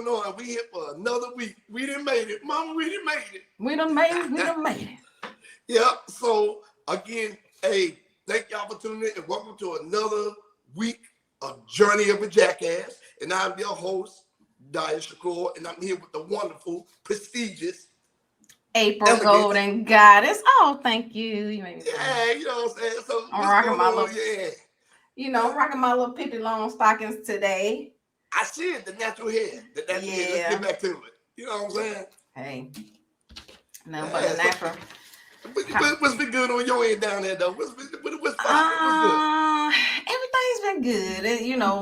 know, and we here for another week. We done made it. Mama, we done made it. We done made it. We done made it. Yeah, so again, hey, thank y'all for tuning in and welcome to another week of Journey of a Jackass. And I'm your host, Daya Shakur, and I'm here with the wonderful, prestigious April Golden Goddess. Oh, thank you. You made me yeah, you know what I'm saying? So I'm rocking my little, I'm rocking my little Pippi Longstockings today. I see it, the natural hair. The natural hair. Let's get back to it. You know what I'm saying? Hey. No, but the natural. What's been good on your end down there, though? What's good? Everything's been good.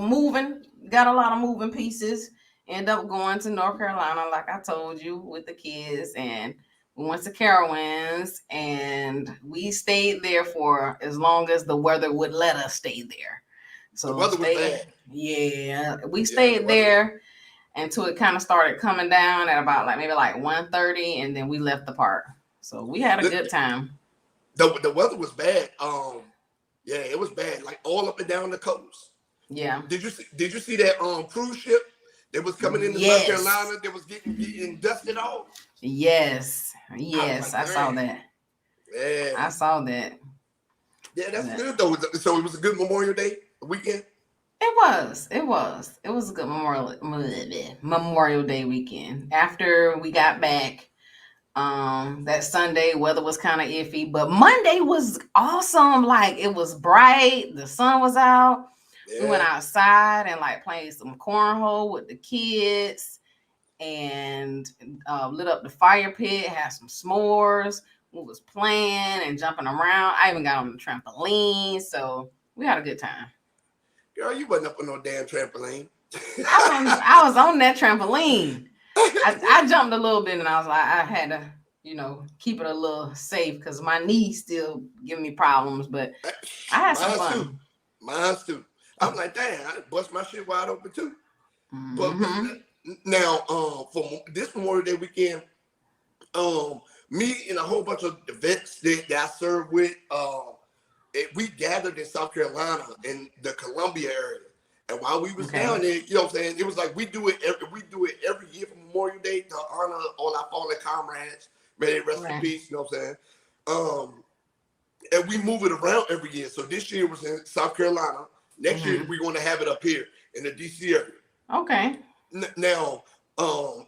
Moving. Got a lot of moving pieces. End up going to North Carolina, like I told you, with the kids. And we went to Carowinds. And we stayed there for as long as the weather would let us stay there. So the weather was bad. Yeah. We stayed there until it kind of started coming down at about maybe 1:30. And then we left the park. So we had a good time. The weather was bad. Yeah, it was bad, like all up and down the coast. Yeah. Did you see that cruise ship that was coming into South Carolina that was getting dusted off? Yes. I saw that. Yeah. I saw that. Yeah, that's good though. So it was a good Memorial Day weekend? It was a good Memorial Day weekend. After we got back, that Sunday weather was kind of iffy, but Monday was awesome. Like it was bright, the sun was out. Yeah. We went outside and played some cornhole with the kids and lit up the fire pit, had some s'mores. We was playing and jumping around. I even got on the trampoline, so we had a good time. Girl, you wasn't up on no damn trampoline. I was on that trampoline. I jumped a little bit and I was like, I had to, keep it a little safe because my knees still give me problems, but I had some fun. Mine's too. I'm like, damn, I bust my shit wide open too. Mm-hmm. But now, for this Memorial Day weekend, me and a whole bunch of vets that I served with, we gathered in South Carolina in the Columbia area. And while we was down there, you know what I'm saying, it was like we do it every year for Memorial Day to honor all our fallen comrades. May they rest in peace, you know what I'm saying? And we move it around every year. So this year was in South Carolina. Next year we're going to have it up here in the DC area. Okay. Now,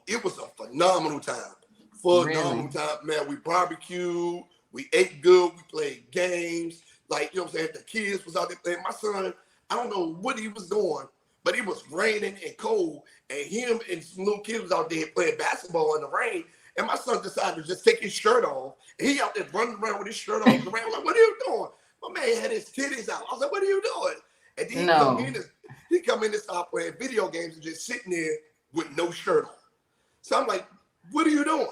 it was a phenomenal time. Phenomenal time, man. We barbecued, we ate good, we played games. Like, you know what I'm saying? The kids was out there playing. My son, I don't know what he was doing, but it was raining and cold, and him and some little kids was out there playing basketball in the rain, and my son decided to just take his shirt off, and he out there running around with his shirt off around, like, what are you doing? My man had his titties out. I was like, what are you doing? And then he come in and start playing video games and just sitting there with no shirt on. So I'm like, what are you doing?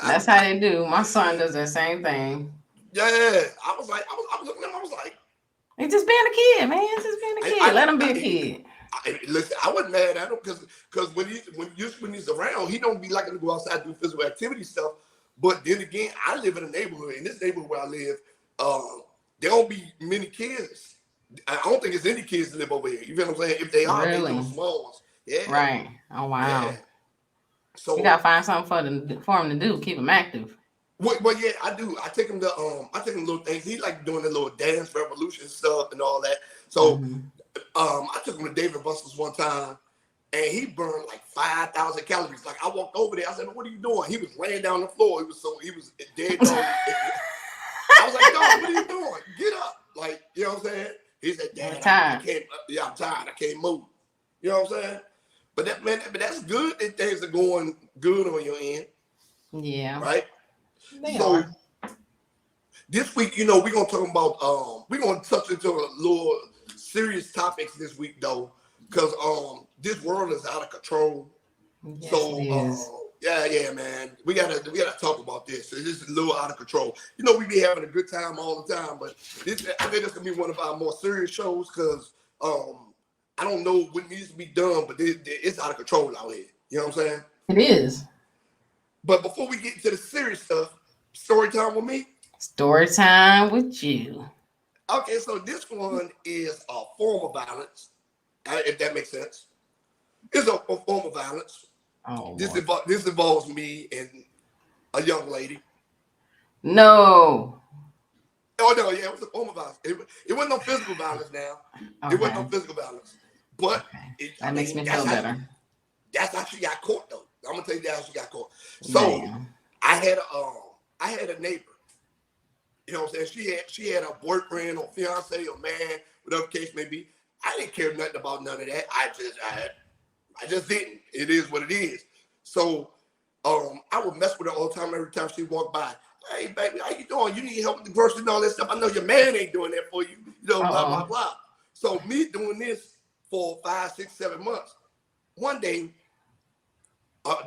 That's how they do. My son does the same thing. Yeah, I was looking at him, I was like, he's just being a kid, man. He's just being a kid. Let him be a kid. Listen, I wasn't mad at him because when he's around, he don't be liking to go outside and do physical activity stuff. But then again, I live in a neighborhood. In this neighborhood where I live, there don't be many kids. I don't think there's any kids that live over here. You feel what I'm saying? If they are, they're little small ones. Yeah. Right. Oh wow. Yeah. So you gotta find something for him to do. Keep him active. Well, yeah, I do. I take him little things. He like doing the little dance revolution stuff and all that. So, I took him to David Buster's one time, and he burned like 5,000 calories. Like I walked over there, I said, "What are you doing?" He was laying down on the floor. He was dead. I was like, "Dog, what are you doing? Get up!" Like, you know what I'm saying? He said, "Dad, I can't. Yeah, I'm tired. I can't move." You know what I'm saying? But that's good that things are going good on your end. Yeah. Right. So this week, we're gonna talk about we're gonna touch into a little serious topics this week though, because this world is out of control. Yes, so yeah, man, we gotta talk about this. This is a little out of control. We be having a good time all the time, but I think this gonna be one of our more serious shows because I don't know what needs to be done, but it's out of control out here. You know what I'm saying? It is. But before we get into the serious stuff, story time with me. Story time with you. Okay, so this one is a form of violence, if that makes sense. It's a form of violence. Oh, This involves me and a young lady. no. Oh no, yeah, it was a form of violence. It wasn't no physical violence. Now, it wasn't no Okay. physical violence, but Okay. I That makes mean me feel better. that's how she got caught though. I'm gonna tell you that's how she got caught. So Damn. I had a neighbor. You know what I'm saying? She had a boyfriend or fiance or man, whatever the case may be. I didn't care nothing about none of that. I just didn't. It is what it is. So I would mess with her all the time. Every time she walked by, hey baby, how you doing? You need help with the groceries and all that stuff. I know your man ain't doing that for you. You know, blah blah Uh-oh. blah. So me doing this for 5, 6, 7 months. One day,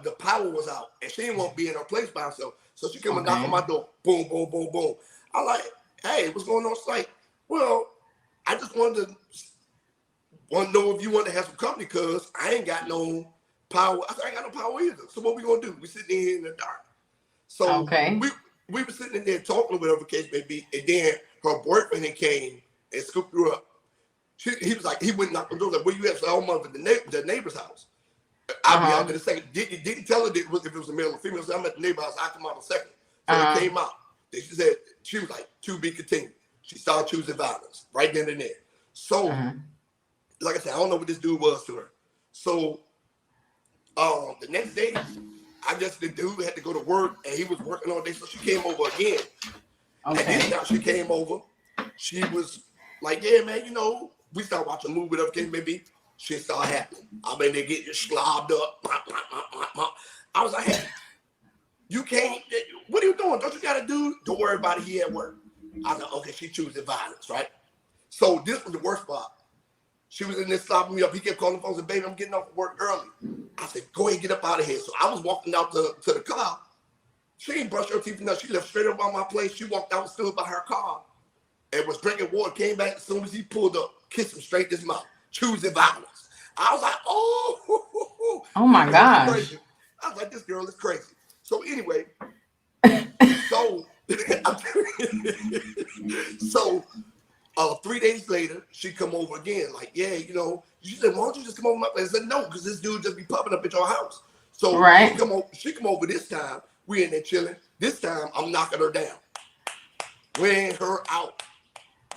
the power was out, and she didn't want to be in her place by herself. So she came and knocked on Okay. my door. Boom, boom, boom, boom. I like, hey, what's going on? It's like, well, I just wanted to know if you want to have some company, cause I ain't got no power. I said, I ain't got no power either. So what we gonna do? We sitting here in the dark. So Okay. we were sitting in there talking, whatever the case may be, and then her boyfriend came and scooped her up. He was like, he went and knocked on the door, like, where you at? So I'm over the neighbor's house. I'll be out Uh-huh. there in a second. Didn't tell her that if it was a male or female. So I'm at the neighbor's house. I'll come out in a second. So they Uh-huh. came out. She said, she was like, to be continued. She started choosing violence right then and there. So, Uh-huh. like I said, I don't know what this dude was to her. So, the next day, I guess the dude had to go to work, and he was working all day. So she came over again. And this Okay. time she came over. She was like, yeah, man, you know, we started watching a movie, whatever case may be. Shit started happening. I mean, they get slobbed up. I was like, hey, you can't, what are you doing? Don't you got to do? Don't worry about it. He at work. I was like, okay, she choosing violence, right? So this was the worst part. She was in there slobbing me up. He kept calling the phone and said, baby, I'm getting off work early. I said, go ahead, get up out of here. So I was walking out to the car. She didn't brush her teeth enough. She left straight up on my place. She walked out, stood by her car, and was drinking water. Came back as soon as he pulled up, kissed him straight in his mouth, choosing violence. I was like, oh, Oh my this girl is gosh. crazy. I was like, this girl is crazy. So anyway, so so 3 days later, she come over again. Like, yeah, you know, she said, why don't you just come over my place? I said, no, because this dude just be popping up at your house. So Right. she come over this time. We in there chilling. This time, I'm knocking her down, wearing her out,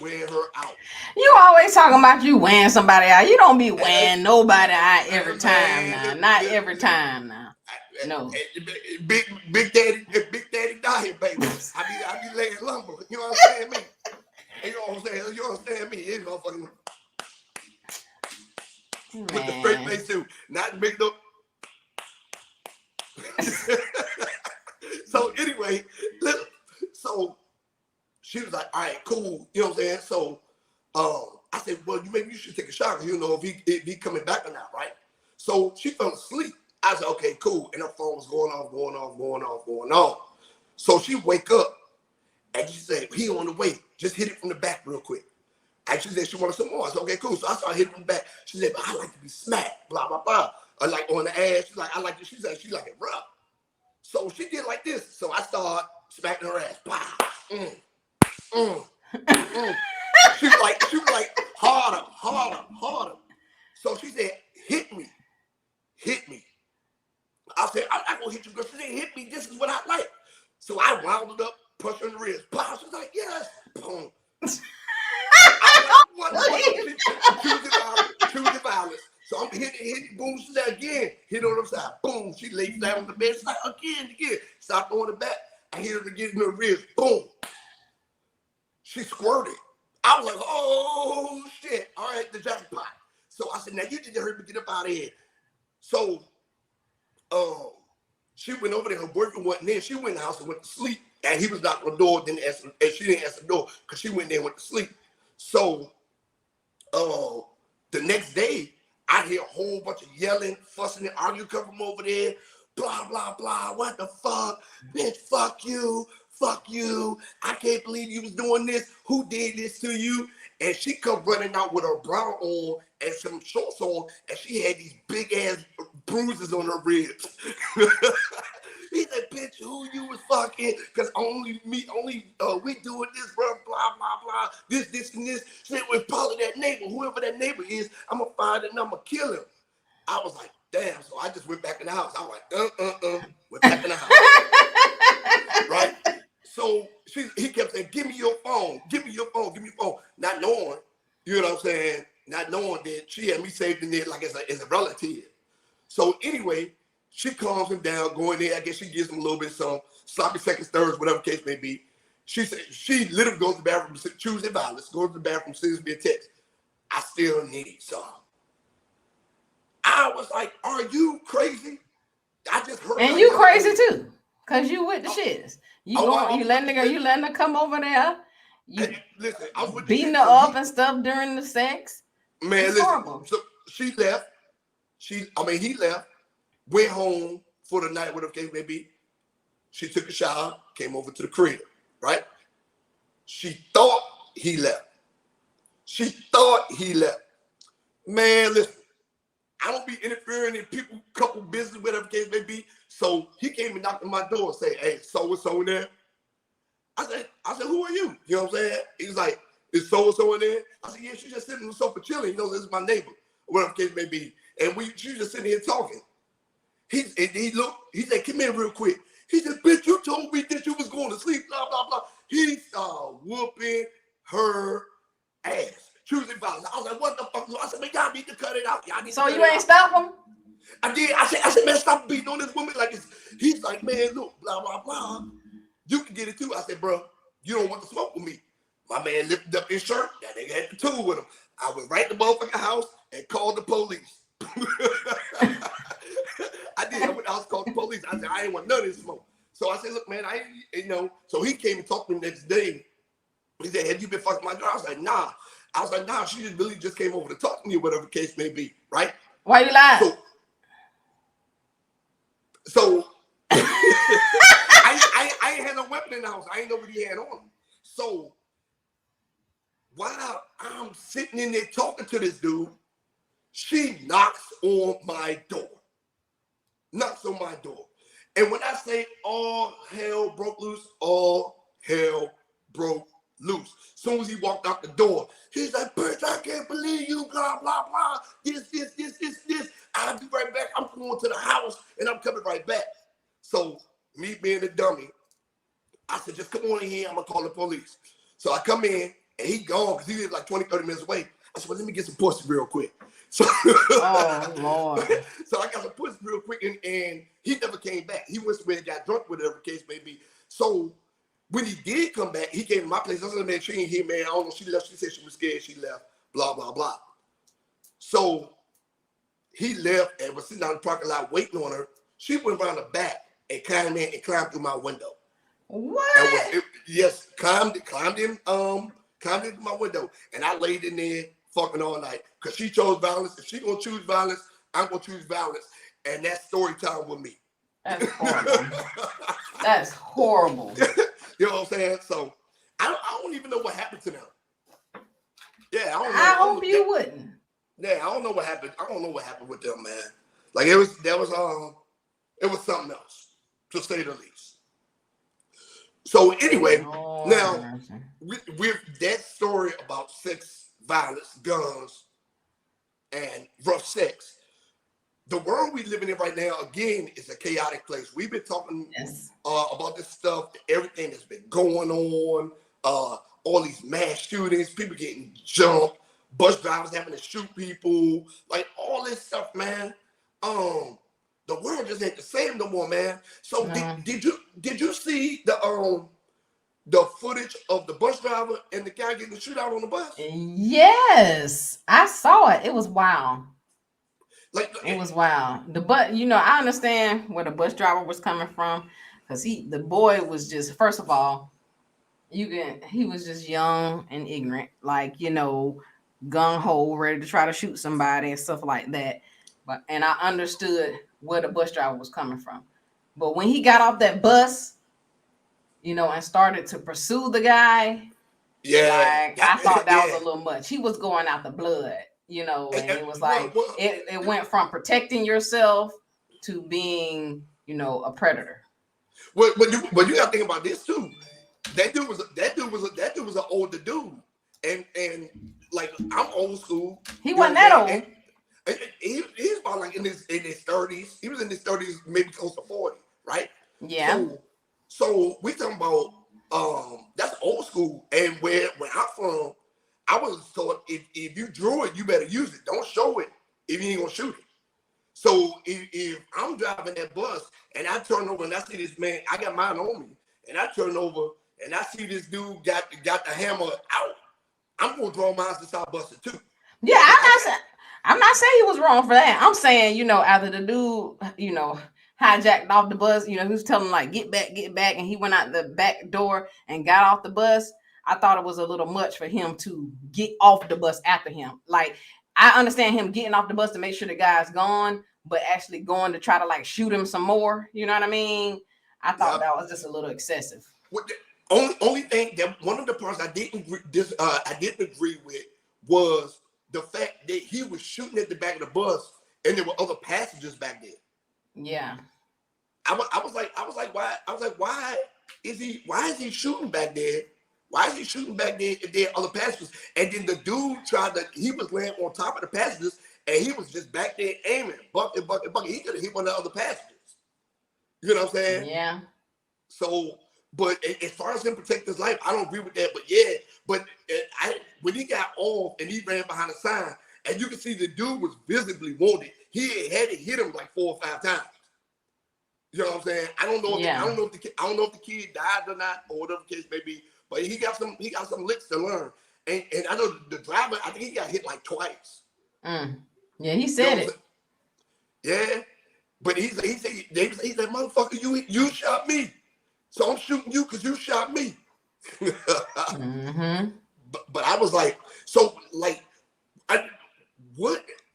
wearing her out. You always talking about you weighing somebody out. You don't be Hey, weighing nobody out every time man, now. Not every time now. No. Big Daddy Diet, baby. I be laying lumber. You understand me? You know what I'm saying? You understand me? You know, fucking with the straight Man. face too, not big up. So anyway, so she was like, all right, cool. You know what I'm saying? So I said, well, maybe you should take a shower. You know, if he coming back or not, right? So she fell asleep. I said, okay, cool. And her phone was going off, going off, going off, going off. So she wake up and she said, he on the way. Just hit it from the back real quick. And she said she wanted some more. I said, okay, cool. So I started hitting from the back. She said, but I like to be smacked, blah, blah, blah. Or like on the ass. She's like, I like it. She said she like it rough. So she did like this. So I started smacking her ass. Bah, She was like, harder, harder, harder. So she said, hit me. I said, I'm not gonna hit you, girl. She said, hit me. This is what I like. So I wound it up, punched her in the ribs. Bah. She's like, yes. Boom. I was like, what? Choosing violence. So I'm hitting, boom. She said, again, hit her on the side. Boom. She laid flat on the bed. She's like, again. Stop throwing it back. I hit her again in the ribs. Boom. She squirted. I was like, oh, shit. All right, the jackpot. So I said, now you just heard me get up out of here. So she went over there. Her boyfriend wasn't there. She went in the house and went to sleep. And he was knocking on the door, didn't answer, and she didn't answer the door because she went there and went to sleep. So the next day, I hear a whole bunch of yelling, fussing, and arguing come from over there. Blah, blah, blah. What the fuck? Bitch, fuck you. Fuck you. I can't believe you was doing this. Who did this to you? And she come running out with her bra on and some shorts on, and she had these big ass bruises on her ribs. He said, bitch, who you was fucking? Because only we doing this, blah, blah, blah, blah. This, and this. Shit was probably that neighbor. Whoever that neighbor is, I'm going to find it and I'm going to kill him. I was like, damn. So I just went back in the house. I was like, went back in the house. Right? So he kept saying, give me your phone, give me your phone, give me your phone. Not knowing, you know what I'm saying? Not knowing that she had me saved in there like as a relative. So anyway, she calms him down, going there. I guess she gives him a little bit of some sloppy seconds, thirds, whatever case may be. She said she literally goes to the bathroom, choosing violence, goes to the bathroom, sends me a text. I still need some. I was like, are you crazy? I just heard. And you crazy too, cause you with the shits. You letting her come over there. You listen, I was beating her up and stuff during the sex. Man, it's listen. Horrible. So she left. He left. Went home for the night, whatever case may be. She took a shower, came over to the crib. Right? She thought he left. Man, listen. I don't be interfering in people, couple business, whatever case may be. So he came and knocked on my door and said, hey, so-and-so in there. I said, who are you? You know what I'm saying? He was like, is so-and-so in there? I said, yeah, she's just sitting on the sofa chilling. You know, this is my neighbor, whatever case may be. And she's just sitting here talking. He said, come here real quick. He said, bitch, you told me that you was going to sleep, blah, blah, blah. He started whooping her ass. Choosing violence. I was like, what the fuck? I said, man, y'all need to cut it out. So you ain't stop him? I did. I said, man, stop beating on this woman like it's. He's like, man, look, blah, blah, blah. You can get it too. I said, bro, you don't want to smoke with me. My man lifted up his shirt. That nigga had the tool with him. I went right to the motherfucking house and called the police. I did. I went to the house, called the police. I said, I ain't want none of this smoke. So I said, look, man, I ain't, you know. So he came and talked to me the next day. He said, have you been fucking my girl? I was like, nah. She just really just came over to talk to me, whatever the case may be, right? Why you lying? So I ain't had no weapon in the house. I ain't know what he had on him. So while I'm sitting in there talking to this dude, she knocks on my door. And when I say all hell broke loose, all hell broke loose. Soon as he walked out the door, he's like, bitch, I can't believe you, blah, blah, blah. This. I'll be right back. I'm going to the house and I'm coming right back. So me being a dummy, I said, just come on in here. I'm going to call the police. So I come in and he gone because he lives like 20, 30 minutes away. I said, well, let me get some pussy real quick. So, oh, Lord. So I got some pussy real quick and he never came back. He went somewhere and got drunk, whatever the case may be. So when he did come back, he came to my place. I said, man, she ain't here, man. I don't know. She left. She said she was scared. She left. Blah, blah, blah. So he left and was sitting out in the parking lot waiting on her. She went around the back and climbed in and climbed through my window. What? Yes, climbed in my window. And I laid in there fucking all night. Because she chose violence. If she gonna choose violence, I'm gonna choose violence. And that's story time with me. That's horrible. That's horrible. You know what I'm saying? So I don't even know what happened to them. Yeah, I don't know. I hope you wouldn't. Yeah, I don't know what happened. I don't know what happened with them, man. Like it was something else, to say the least. So anyway, now with that story about sex, violence, guns, and rough sex, the world we living in right now, again, is a chaotic place. We've been talking about this stuff, everything that's been going on, all these mass shootings, people getting jumped, bus drivers having to shoot people, like all this stuff, man. The world just ain't the same no more, man. So did you see the footage of the bus driver and the guy getting shot out on the bus? Yes, I saw it. It was wild. It was wild. I understand where the bus driver was coming from, because the boy was just, first of all, he was just young and ignorant, like, gung ho, ready to try to shoot somebody and stuff like that. And I understood where the bus driver was coming from. But when he got off that bus, and started to pursue the guy, I thought that was a little much. He was going out the blood. And it was like it went from protecting yourself to being, a predator. But you got to think about this too. That dude was an older dude, and like I'm old school. He wasn't that old. He's about like in his 30s. He was in his 30s, maybe close to 40, right? Yeah. So we talking about that's old school. And where I'm from, I was taught if you drew it, you better use it. Don't show it if you ain't gonna shoot it. So if I'm driving that bus and I turn over and I see this man, I got mine on me, and I turn over and I see this dude got the hammer out, I'm gonna draw mine to start busting too. Yeah, I'm not saying he was wrong for that. I'm saying, after the dude, hijacked off the bus, he was telling him like, get back, and he went out the back door and got off the bus. I thought it was a little much for him to get off the bus after him. Like, I understand him getting off the bus to make sure the guy's gone, but actually going to try to like shoot him some more. You know what I mean? I thought that was just a little excessive. Only thing that one of the parts I didn't agree with was the fact that he was shooting at the back of the bus and there were other passengers back there. Yeah. I was like, why is he shooting back there? Why is he shooting back there if there are other passengers? And then the dude he was laying on top of the passengers and he was just back there aiming, bucket. He could have hit one of the other passengers. You know what I'm saying? Yeah. So, but as far as him protect his life, I don't agree with that. But yeah, when he got off and he ran behind the sign, and you can see the dude was visibly wounded. He had to hit him like 4 or 5 times. You know what I'm saying? I don't know if the kid died or not, or whatever the case may be. But he got some licks to learn. And I know the driver, I think he got hit like twice. Yeah, he said it. Yeah, but he said, motherfucker, you shot me, so I'm shooting you because you shot me. Mm-hmm. But I was like, so like, I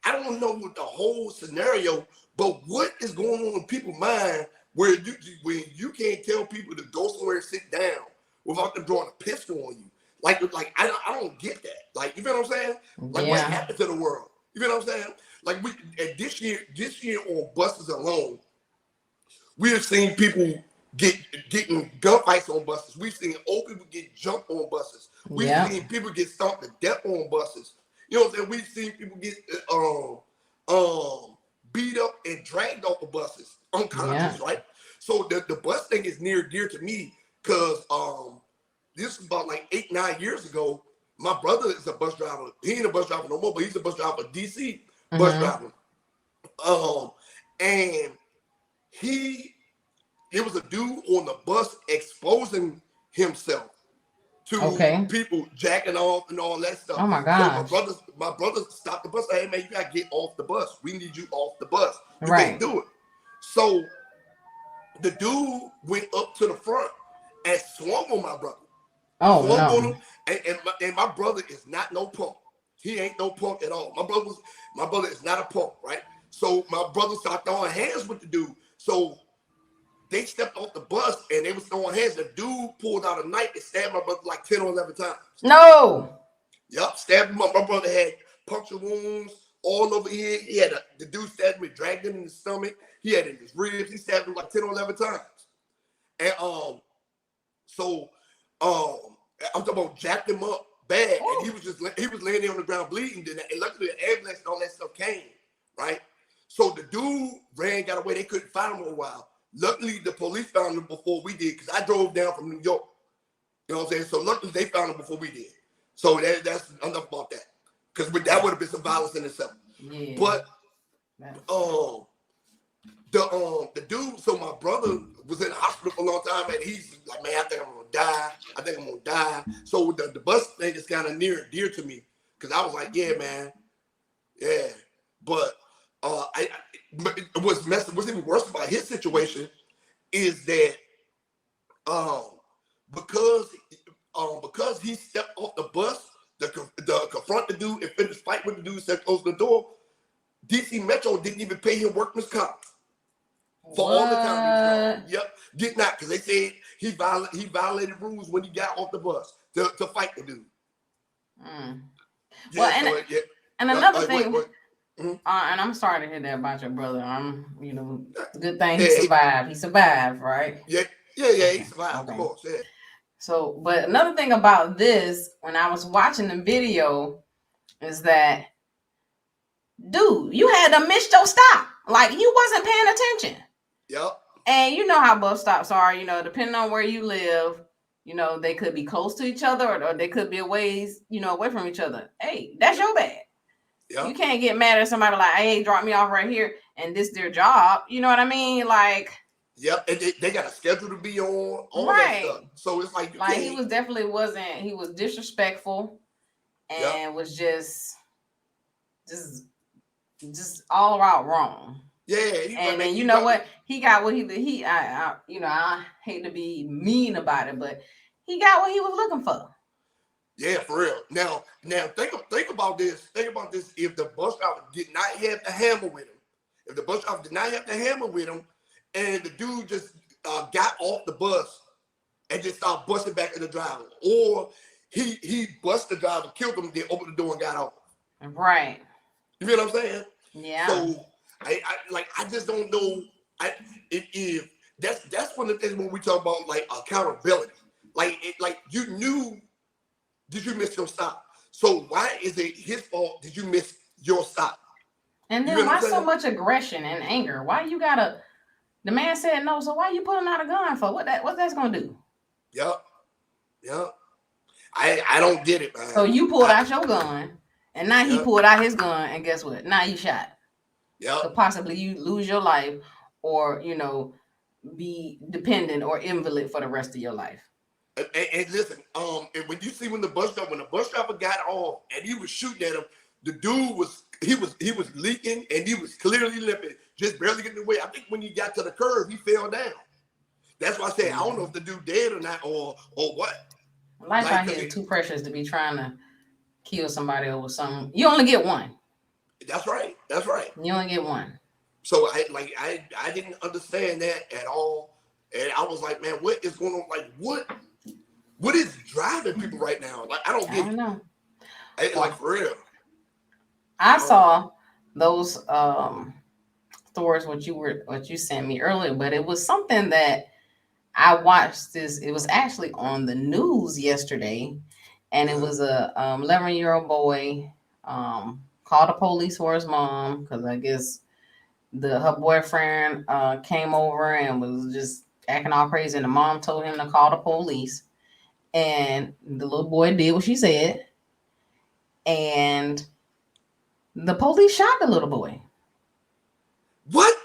don't know what the whole scenario, but what is going on in people's mind where you can't tell people to go somewhere and sit down without them drawing a pistol on you? Like I don't get that. Like, you know what I'm saying? Like, what happened to the world? You know what I'm saying? Like, this year on buses alone, we have seen people getting gunfights on buses. We've seen old people get jumped on buses. We've seen people get stomped to death on buses. You know what I'm saying? We've seen people get beat up and dragged off the buses, unconscious, right? So the bus thing is near dear to me because this is about like 8-9 years ago. My brother is a bus driver. He ain't a bus driver no more, but he's a bus driver for DC bus driver. And there was a dude on the bus exposing himself to people jacking off and all that stuff. Oh my God. So my brother stopped the bus. Hey man, you gotta get off the bus. We need you off the bus. You can't do it. So the dude went up to the front and swung on my brother. Oh swung no. on him, and my brother is not no punk. He ain't no punk at all. My brother is not a punk, right? So my brother started throwing hands with the dude. So they stepped off the bus and they was throwing hands. The dude pulled out a knife and stabbed my brother like 10 or 11 times. No. Yup, stabbed him up. My brother had puncture wounds all over here. He had the dude stabbed him, dragged him in his stomach. He had in his ribs. He stabbed him like 10 or 11 times. And I'm talking about jacked him up bad. And he was laying there on the ground bleeding. And luckily the ambulance and all that stuff came, right? So the dude got away. They couldn't find him for a while. Luckily, the police found him before we did, because I drove down from New York. You know what I'm saying? So luckily, they found him before we did. So that's enough about that. Because that would have been some violence in itself. Yeah. But the dude, so my brother was in the hospital for a long time, and he's like, man, I think I'm gonna die. So the bus thing is kind of near and dear to me, because I was like, yeah, man, yeah. But what's even worse about his situation is that because he stepped off the bus to confront the dude and finish fight with the dude, said close the door, DC Metro didn't even pay him workman's comp for all the time. Yep, did not, because they said he violated rules when he got off the bus to fight the dude. Yeah, and another thing. And I'm sorry to hear that about your brother. Good thing he survived. He survived, right? Yeah, he survived, of course. Yeah. So, but another thing about this, when I was watching the video, is that dude, you had to miss your stop. Like you wasn't paying attention. Yep. And you know how bus stops are, depending on where you live, they could be close to each other or they could be a ways, away from each other. Hey, that's your bad. Yep. You can't get mad at somebody like, hey, drop me off right here and this their job. You know what I mean? Like, yep, and they got a schedule to be on, all that stuff. So it's like he was he was disrespectful and was just all out wrong. Yeah, and then you know what? He got what I hate to be mean about it, but he got what he was looking for. Yeah, for real. Now think about this. Think about this. If the bus driver did not have the hammer with him, and the dude just got off the bus and just started busting back at the driver, or he busted the driver, killed him, then opened the door and got off. Right. You feel what I'm saying? Yeah. So I just don't know if that's one of the things when we talk about like accountability. Like you knew. Did you miss your stop? So why is it his fault? Did you miss your stop? And then why so much aggression and anger? Why you gotta? The man said no, so why you pulling out a gun for? What that's gonna do? Yep. I don't get it, man. So you pulled out your gun, and now he pulled out his gun, and guess what? Now you shot. Yep. So possibly you lose your life, or be dependent or invalid for the rest of your life. And listen, and when the bus driver got off and he was shooting at him, the dude was leaking and he was clearly limping, just barely getting away. I think when he got to the curb, he fell down. That's why I said I don't know if the dude dead or not or what. Life out here is too precious to be trying to kill somebody over something. You only get one. That's right. You only get one. So I didn't understand that at all, and I was like, man, what is going on? Like what is driving people right now? Like I don't know. Like for real. I saw those stories what you sent me earlier, but it was something that I watched this. It was actually on the news yesterday, and it was a 11-year-old boy called the police for his mom because I guess her boyfriend came over and was just acting all crazy, and the mom told him to call the police. And the little boy did what she said. And the police shot the little boy. What?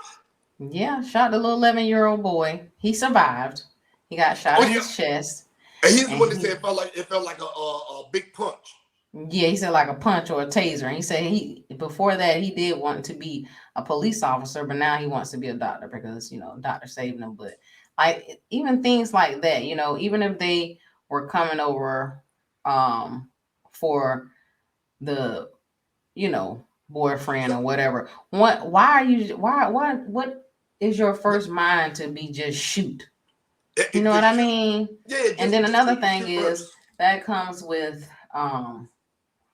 Yeah, shot the little 11-year-old boy. He survived. He got shot in his chest. And he's the one that said it felt like a big punch. Yeah, he said like a punch or a taser. And he said before that he did want to be a police officer, but now he wants to be a doctor because doctor saved him. But like even things like that, even if they were coming over for the boyfriend or whatever, what is your first mind to be just shoot? You know what I mean? Yeah. And then another thing is that comes with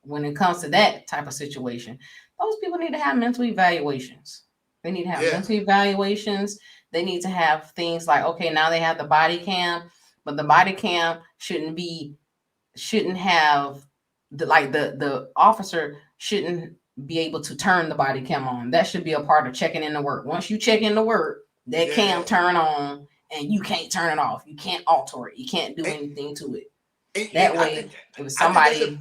when it comes to that type of situation, those people need to have mental evaluations. They need to have mental evaluations. They need to have things like, okay, now they have the body cam, but the body cam shouldn't have the officer shouldn't be able to turn the body cam on. That should be a part of checking in the work. Once you check in the work, that cam turn on and you can't turn it off. You can't alter it. You can't do anything to it. That way, if somebody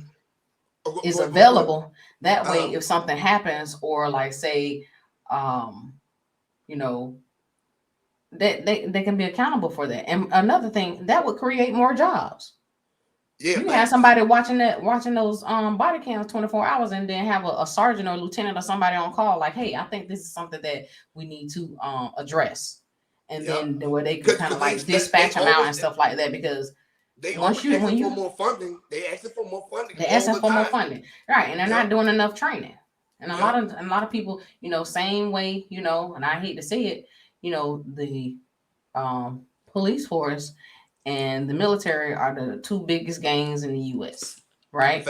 is available, that way, if something happens or like say, that they can be accountable for that. And another thing, that would create more jobs. Yeah, you have somebody watching those body cams 24 hours and then have a sergeant or lieutenant or somebody on call like, hey, I think this is something that we need to address. And then where they can kind of like dispatch them out and stuff like that, because they asking for more funding. They asking for more funding. They're asking for more funding. Right. And they're not doing enough training. And a lot of people, same way, and I hate to say it, the police force and the military are the two biggest gangs in the U.S., right?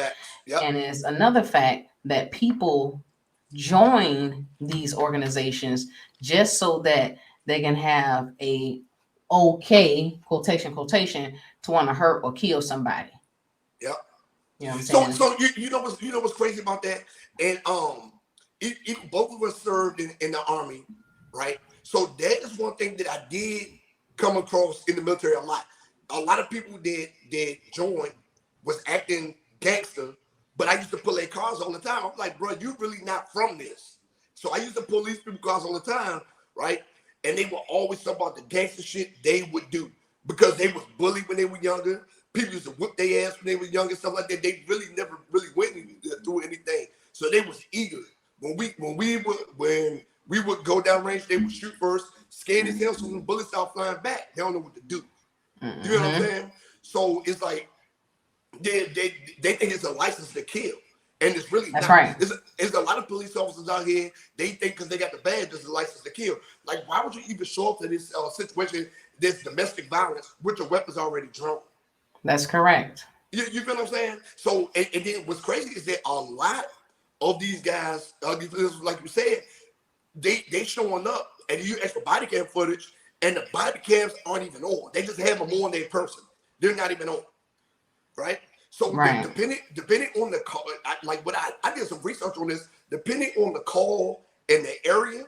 Yep. And it's another fact that people join these organizations just so that they can have a quotation, to want to hurt or kill somebody. Yep. You know what I'm saying? So you know what's crazy about that? And both of us served in the Army, right? So that is one thing that I did come across in the military a lot. A lot of people that joined was acting gangster, but I used to pull their cars all the time. I'm like, bro, you really not from this. So I used to pull these people cars all the time, right? And they were always talking about the gangster shit they would do because they was bullied when they were younger. People used to whip their ass when they were younger, stuff like that. They really never really went through anything. So they was eager. When we would go down range, they would shoot first, scared as hell, so when the bullets start flying back, they don't know what to do. You know what I'm saying? So it's like they think it's a license to kill. And it's really That's not. Right. There's a lot of police officers out here, they think because they got the badge, it's a license to kill. Like, why would you even show up to this situation, this domestic violence, with your weapons already drawn? That's correct. You feel what I'm saying? So, and then what's crazy is that a lot of these guys, like you said, they showing up and you extra body cam footage, and the body cams aren't even on. They just have them on their person. They're not even on, right? So Right. depending on the call, I did some research on this. Depending on the call and the area,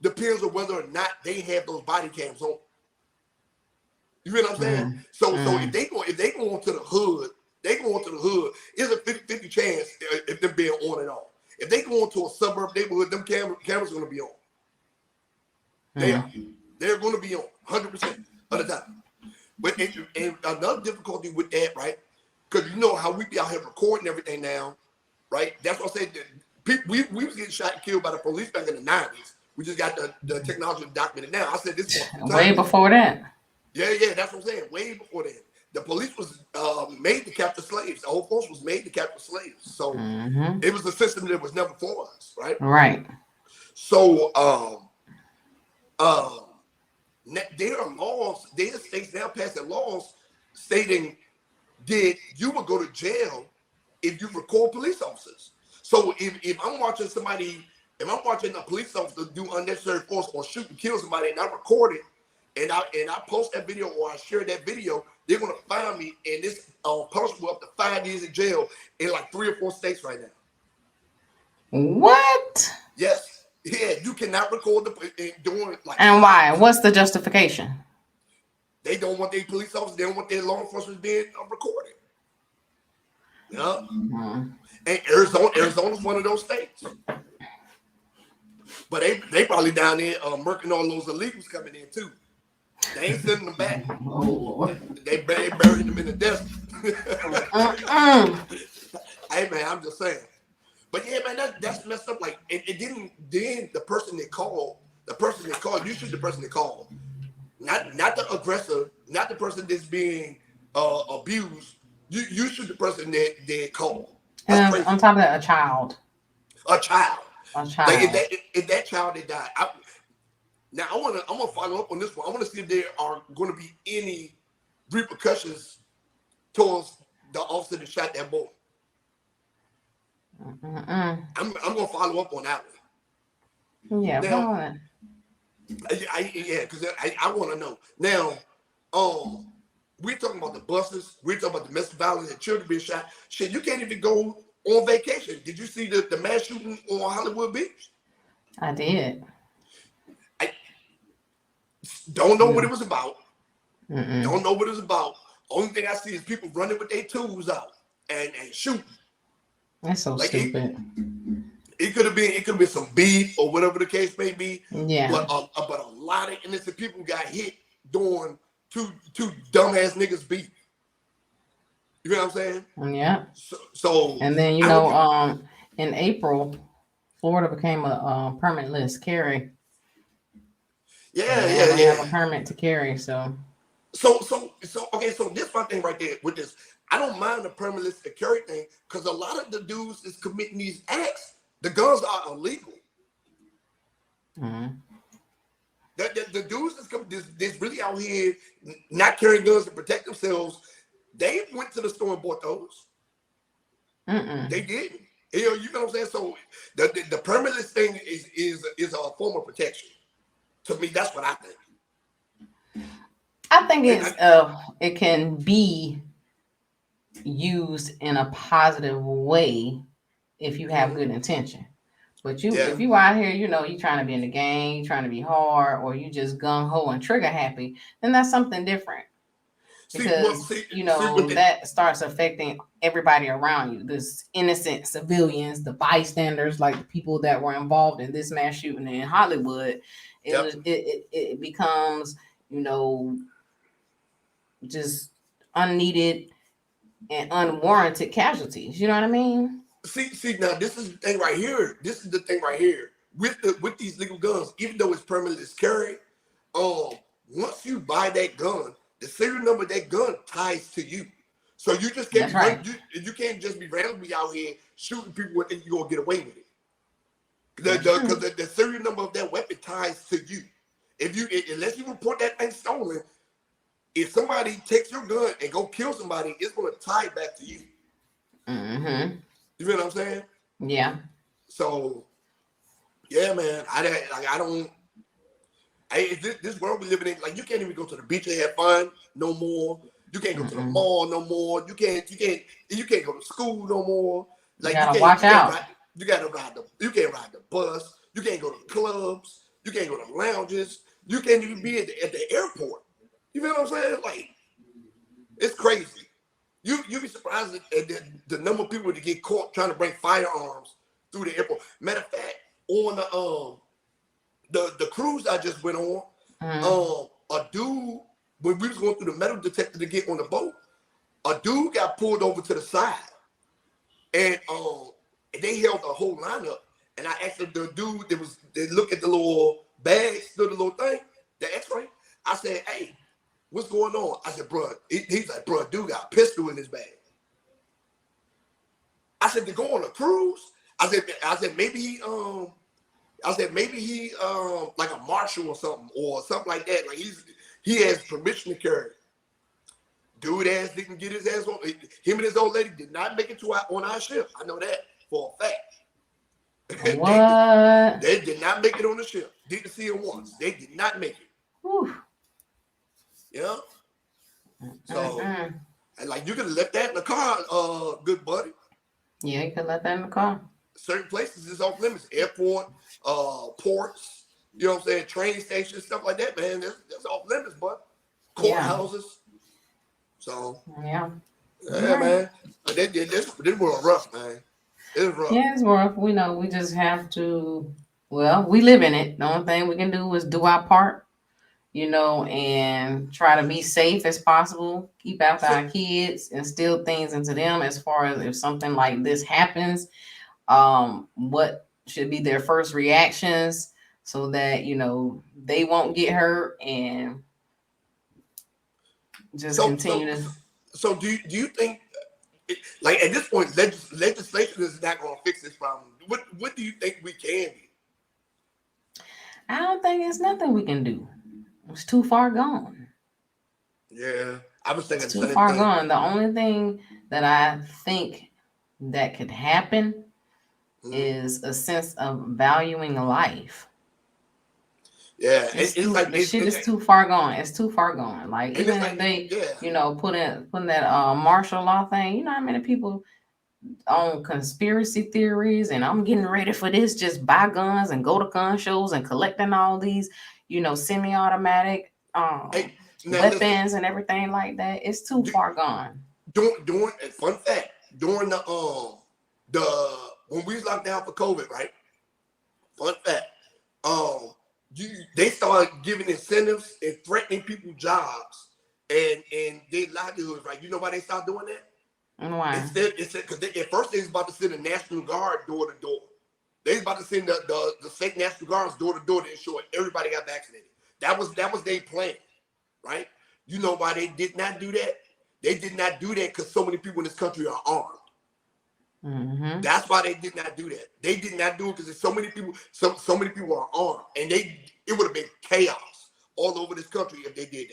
depends on whether or not they have those body cams on. You know what I'm saying? So if they go into the hood, it's a 50-50 chance if they're being on and off. If they go into a suburb neighborhood, them cameras are going to be on. They're going to be on 100% of the time. But and another difficulty with that, right? Because you know how we be out here recording everything now, right? That's what I said. We was getting shot and killed by the police back in the 90s. We just got the technology documented now. I said this way before that. Yeah, that's what I'm saying. Way before that. The police was made to capture slaves. The whole force was made to capture slaves. So it was a system that was never for us, right? Right. So there are laws, there are states now passing laws stating that you will go to jail if you record police officers. So if I'm watching a police officer do unnecessary force or shoot and kill somebody and I record it, and I post that video or I share that video, they're gonna find me, and this punishable up to 5 years in jail in like 3 or 4 states right now. What? Yes, yeah, you cannot record doing like. And why? What's the justification? They don't want their police officers. They don't want their law enforcement being recorded. Yeah, and Arizona's one of those states. But they probably down there murking all those illegals coming in too. They ain't sending them back. Oh Lord. They buried them in the desert. Hey man, I'm just saying. But yeah, man, that's messed up. Like it didn't. Then the person that called, you shoot the person that called, not the aggressor, not the person that's being abused. You shoot the person that called. And on top of that, a child. A child. Like if that child that died. Now I'm gonna follow up on this one. I want to see if there are going to be any repercussions towards the officer that shot that boy. I'm gonna follow up on that one. Yeah, now, because I want to know. Now, we're talking about the buses. We're talking about domestic violence and children being shot. Shit, you can't even go on vacation. Did you see the mass shooting on Hollywood Beach? I did. I don't know what it was about. Don't know what it was about. Only thing I see is people running with their tools out and shooting. That's so stupid. It could have been some beef or whatever the case may be. Yeah. But a lot of innocent people got hit doing two dumbass niggas beef. You know what I'm saying? Yeah. So and then in April, Florida became a permitless carry. Yeah. Have a permit to carry, so okay, so this my thing right there with this. I don't mind the permitless carry thing because a lot of the dudes is committing these acts. The guns are illegal. The dudes that's really out here not carrying guns to protect themselves, they went to the store and bought those. They didn't. You know what I'm saying? So the permitless thing is a form of protection. To me, that's what I think. I think it can be used in a positive way if you have good intention. But Yeah. if you out here, you trying to be in the game, you trying to be hard, or you just gung ho and trigger happy, then that's something different. See, well, Because see, but that starts affecting everybody around you. This innocent civilians, the bystanders, like the people that were involved in this mass shooting in Hollywood. yep. It becomes you know just unneeded and unwarranted casualties. You know what I mean? See, now this is the thing right here. This is the thing right here with these legal guns. Even though it's permanently carried, um, once you buy that gun, the serial number of that gun ties to you. So you just can't That's be run, right. you can't just be randomly out here shooting people and think you're gonna get away with it. That's Because true. the serial number of that weapon ties to you. If you unless you report that thing stolen, if somebody takes your gun and go kill somebody, it's gonna tie back to you. Mm-hmm. You feel what I'm saying? Yeah. So yeah, man. I don't. This world we living in, like you can't even go to the beach and have fun no more. You can't go to the Mm-mm. mall no more. You can't go to school no more. You Like gotta watch you can't out. ride. You can't ride the bus. You can't go to clubs. You can't go to lounges. You can't even be at the airport. You feel what I'm saying? Like it's crazy. You be surprised at the number of people that get caught trying to bring firearms through the airport. Matter of fact, on the cruise I just went on, Mm. a dude when we was going through the metal detector to get on the boat, a dude got pulled over to the side, and they held the whole line up. And I asked the dude they look at the little bags, the little thing, the X-ray. I said, "Hey, what's going on?" I said, "Bro," he's like, "Bro, dude got a pistol in his bag." I said, "To go on a cruise?" I said maybe he like a marshal or something like that. Like he has permission to carry. Dude ass didn't get his ass on. Him and his old lady did not make it on our ship. I know that for a fact. What? They did not make it on the ship. Didn't see him once. They did not make it. Whew. Yeah. So Mm-mm. and like you could have left that in the car, good buddy. Yeah, you could let that in the car. Certain places is off limits. Airport, ports, you know what I'm saying, train stations, stuff like that, man. That's off limits, but Yeah. courthouses. So Yeah. You're yeah, right. man. But this world rough, man. It's rough. Yeah, it's rough. We know we just have to, well, we live in it. The only thing we can do is do our part, and try to be safe as possible, keep after So our kids, instill things into them as far as if something like this happens, what should be their first reactions so that, they won't get hurt and just so so continue to. so, so do you think like at this point legislation is not going to fix this problem? What do you think we can do? I don't think it's nothing we can do. It's too far gone. Yeah, I was It's thinking the too same far thing. gone. The only thing that I think that could happen Mhm. is a sense of valuing life. Yeah, It's it's too like the shit is too far gone. It's too far gone. Like and even it's if like they, yeah. putting that martial law thing, how many people on conspiracy theories and I'm getting ready for this, just buy guns and go to gun shows and collecting all these, semi-automatic Hey, now listen. weapons and everything like that. It's too far gone. During fun fact during the when we was locked down for COVID, right? Fun fact, um, they started giving incentives and threatening people jobs and their livelihoods. Right? You know why they started doing that? And why? Instead, because at first they was about to send the National Guard door to door. They was about to send the state National Guards door to door to ensure everybody got vaccinated. That was their plan, right? You know why they did not do that? They did not do that because so many people in this country are armed. Mm-hmm. That's why they did not do that. They did not do it because there's so many people. So many people are armed, and it would have been chaos all over this country if they did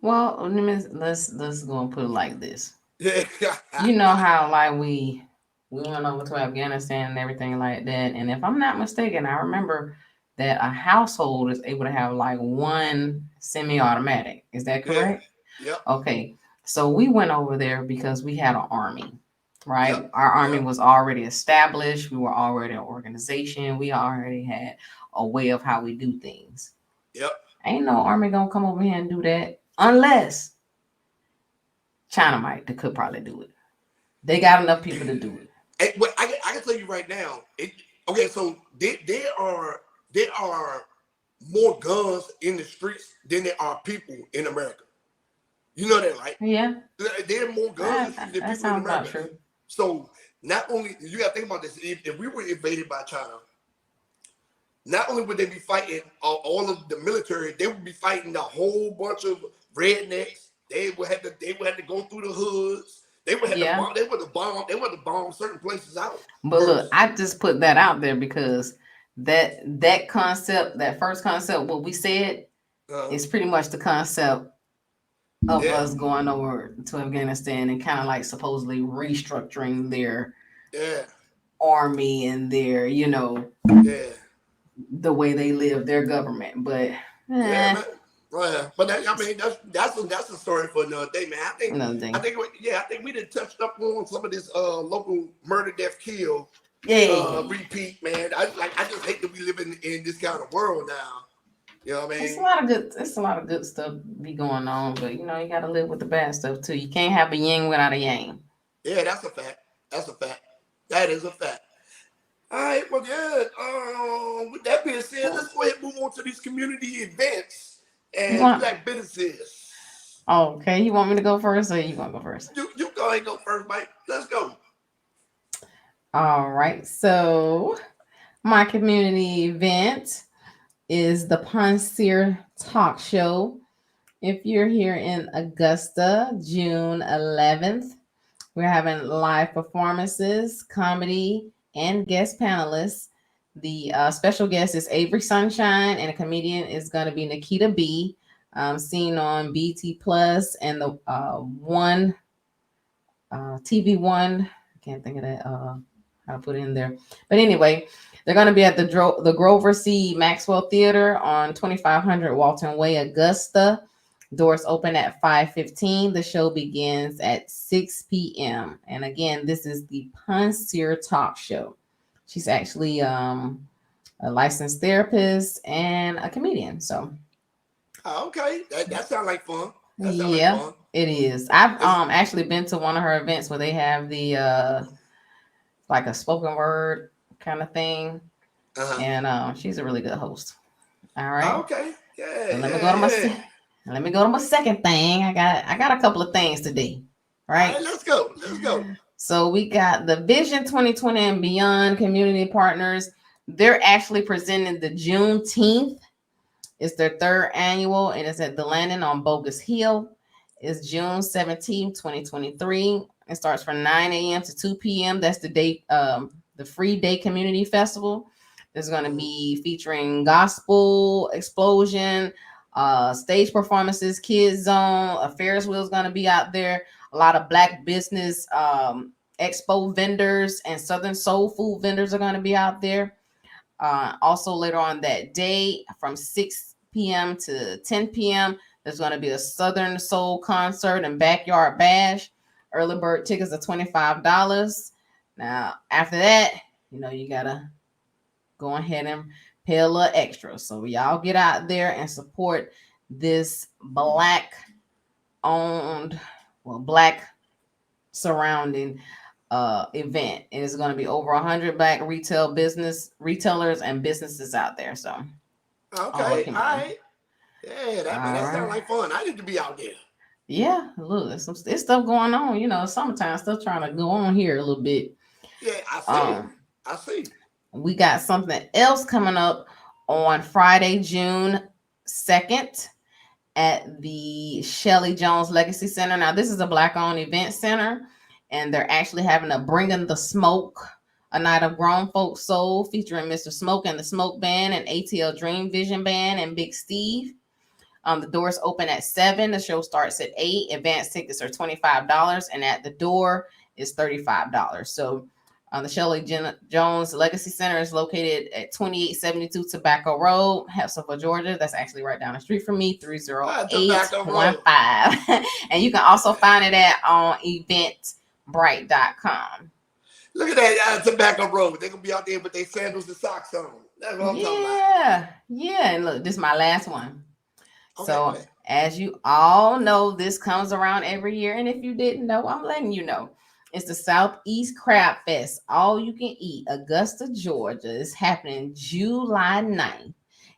Well, let's go and put it like this. that. You know how like we went over to Afghanistan and everything like that. And if I'm not mistaken, I remember that a household is able to have like one semi-automatic. Is that Yeah. correct? Yep. Okay. So we went over there because we had an army. right? Yep. Our army Yep. was already established. We were already an organization. We already had a way of how we do things. Yep. Ain't no army gonna come over here and do that unless China might. They could probably do it. They got enough people to do it. But I can tell you right now. Okay, so there are more guns in the streets than there are people in America. You know that, right? Yeah, There are more guns in the streets than that people in sounds about America. true. So not only you got to think about this, if we were invaded by China, not only would they be fighting all of the military, they would be fighting a whole bunch of rednecks. They would have to go through the hoods. They would have to Yeah, bomb. They would have to bomb certain places out but look, first. I just put that out there because that concept, that first concept, what we said, Uh, is pretty much the concept of yeah, us going over to Afghanistan and kind of like supposedly restructuring their yeah, army and their, yeah, the way they live, their government. But yeah, eh, man. Right. But I mean, that's a story for another day, man. I think another I thing. think I think we done touched up on some of this local murder, death, kill Yeah, repeat, man. I just hate that we live in this kind of world now. You know what I it's a mean? lot of good. It's a lot of good stuff be going on, but you got to live with the bad stuff too. You can't have a yin without a yang. Yeah, that's a fact. That's a fact. That is a fact. All right, well, yeah. With that being said, let's go ahead and move on to these community events You and want? black businesses. Oh, okay. You want me to go first, or you want to go first? You go ahead and go first, Mike. Let's go. All right. So my community event is the Ponsier Talk Show. If you're here in Augusta, June 11th, we're having live performances, comedy, and guest panelists. The special guest is Avery Sunshine, and a comedian is going to be Nikita B, seen on BT Plus and the one TV1. I can't think of that. How to put it in there. But anyway, they're going to be at the Grover C. Maxwell Theater on 2500 Walton Way, Augusta. Doors open at 5:15. The show begins at 6 p.m. And again, this is the Ponsier Talk Show. She's actually a licensed therapist and a comedian. So Okay, that sounds like fun. That sounds like yeah, fun. it is. I've It's, actually been to one of her events where they have the like a spoken word kind of thing. uh-huh. And she's a really good host. All right. Okay. Yeah, So yeah, yeah. let me go to my second thing. I got a couple of things today. All Right. right, let's go. Let's go. So we got the Vision 2020 and Beyond community partners. They're actually presenting the Juneteenth. It's their third annual, and it's at the Landing on Bogus Hill. It's June 17th, 2023. It starts from 9 a.m. to 2 p.m. That's the day, the free day community festival. There's going to Mhm. be featuring gospel explosion, stage performances, kids zone, a Ferris wheel is going to be out there. A lot of black business expo vendors and Southern soul food vendors are going to be out there. Also, later on that day, from 6 p.m. to 10 p.m., there's going to be a Southern Soul concert and backyard bash. Early bird tickets are $25. Now, after that, you got to go ahead and pay a little extra. So, y'all get out there and support this black owned, black surrounding event. It is going to be over 100 black retailers and businesses out there. So all Okay. All community. right. Yeah, All that sounds right. like fun. I need to be out there. Yeah, look, there's stuff going on. Summertime stuff trying to go on here a little bit. Yeah, I see. Um, I see. we got something else coming up on Friday, June 2nd at the Shellye Jones Legacy Center. Now, this is a Black-owned event center, and they're actually having a Bringing the Smoke, a night of grown folk soul featuring Mr. Smoke and the Smoke Band and ATL Dream Vision Band and Big Steve. The doors open at 7. The show starts at 8. Advance tickets are $25, and at the door is $35. So the Shellye Jones Legacy Center is located at 2872 Tobacco Road, Hefsonville, Georgia. That's actually right down the street from me, Tobacco 30815. road. And you can also find it on Eventbrite.com. Look at that tobacco road. They're gonna be out there with their sandals and socks on. That's what I'm talking about. Yeah. And look, this is my last one. Okay, go So, ahead. as you all know, this comes around every year. And if you didn't know, I'm letting you know. It's the Southeast Crab Fest. All you can eat, Augusta, Georgia. It's happening July 9th.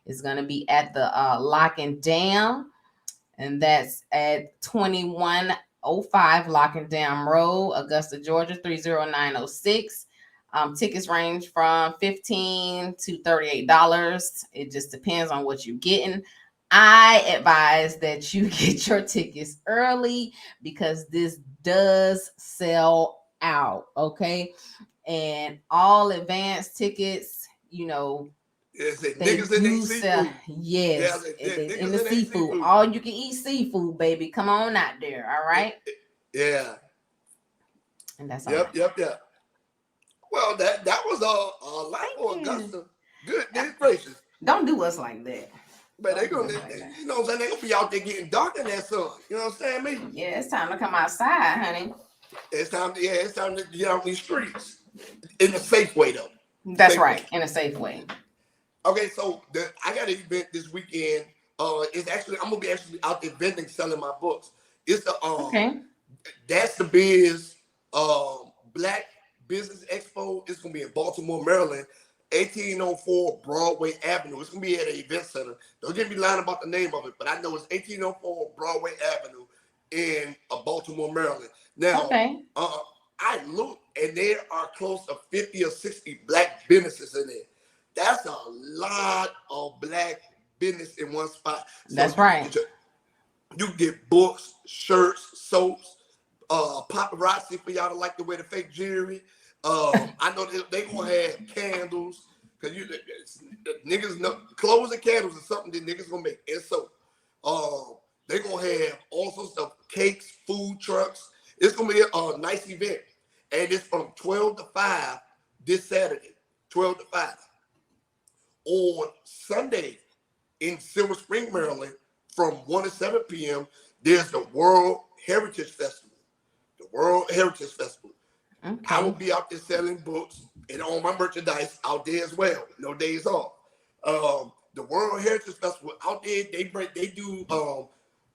It's going to be at the Lock and Dam, and that's at 2105 Lock and Dam Road, Augusta, Georgia, 30906. Tickets range from $15 to $38. It just depends on what you're getting. I advise that you get your tickets early because this does sell out. Okay. And all advance tickets, It's the they niggas in their do sell. seafood. Yeah, Yes, in niggas the in their seafood. seafood. All you can eat seafood, baby. Come on out there. All right. Yeah. And that's all right. Yep. Well, that was a lot for Augusta. Good gracious. Don't do us like that. But they're gonna, you know what I'm saying? They're gonna be out there getting dark in that sun. You know what I'm saying? Me? Yeah, it's time to come outside, honey. It's time to get out these streets. In a safe way though. That's safe right, way. in a safe way. Okay, so I got an event this weekend. It's actually I'm gonna be actually out there vending, selling my books. It's the Okay. That's the Biz Black Business Expo. It's gonna be in Baltimore, Maryland, 1804 Broadway Avenue. It's gonna be at an event center. Don't get me lying about the name of it, but I know it's 1804 Broadway Avenue in Baltimore, Maryland. Now, Okay. I look and there are close to 50 or 60 black businesses in there. That's a lot of black business in one spot. So That's right. You get books, shirts, soaps, paparazzi for y'all to like to wear the fake jewelry. I know they gonna have candles because niggas know clothes and candles is something that niggas gonna make. And so they gonna have all sorts of cakes, food trucks. It's gonna be a nice event, and it's from 12 to 5 this Saturday, 12 to 5. On Sunday in Silver Spring, Maryland, from 1 to 7 p.m., there's the World Heritage Festival. The World Heritage Festival. Okay. I will be out there selling books and all my merchandise out there as well. No days off. The World Heritage Festival out there,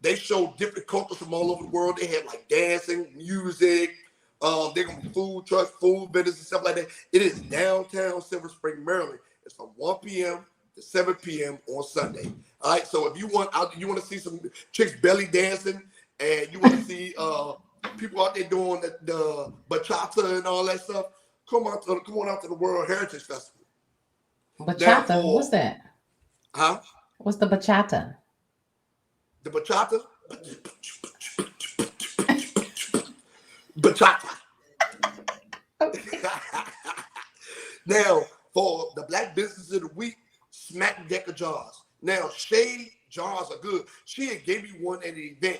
they show different cultures from all over the world. They have like dancing, music. They're gonna be food trucks, food vendors, and stuff like that. It is downtown Silver Spring, Maryland. It's from 1 p.m. to 7 p.m. on Sunday. All right. So if you want to see some chicks belly dancing, and you want to see people out there doing the bachata and all that stuff, come on out to the World Heritage Festival. Bachata. What's that? Huh? What's the bachata? The bachata? Bachata. Now, for the Black Business of the Week, Smack Deck of Jars. Now, Shellye jars are good. She had gave me one at the event,